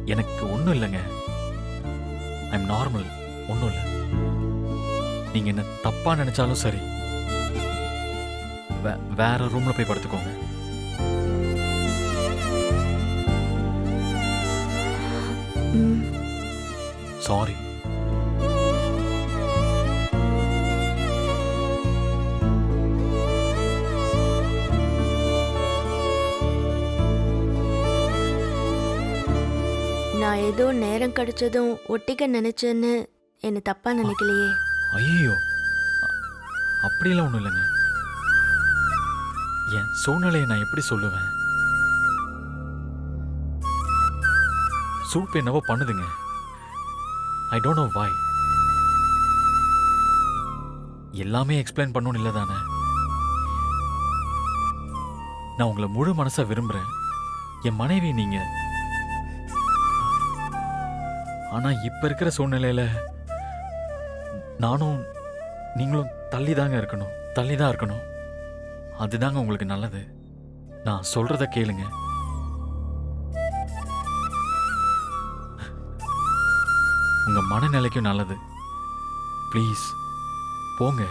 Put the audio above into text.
எனக்கு ஒன்றும் இல்லைங்க. I'm normal. ஒன்றும் இல்லை. நீங்க என்ன தப்பா நினைச்சாலும் சரி, வேற ரூம்ல போய் படுத்துக்கோங்க. ம், சாரி. நான் ஏதோ நேரம் கிடைச்சதும் ஒட்டிக்க நினைச்சேன்னு என்ன தப்பா நினைக்கலையே. ஐயோ, அப்படியெல்லாம் ஒன்றும் இல்லைங்க. என் சூழ்நிலையை நான் எப்படி சொல்லுவேன்? சூப் என்னவோ பண்ணுதுங்க. I don't know why. எல்லாமே எக்ஸ்பிளைன் பண்ணணும் இல்லை தானே? நான் உங்களை முழு மனசா விரும்புறேன். என் மனைவி நீங்க. ஆனா இப்ப இருக்கிற சூழ்நிலையில நானும் நீங்களும் தள்ளி தாங்க இருக்கணும். தள்ளி தான் இருக்கணும். அதுதாங்க உங்களுக்கு நல்லது. நான் சொல்றத கேளுங்க. உங்க மனநிலைக்கும் நல்லது. ப்ளீஸ் போங்க.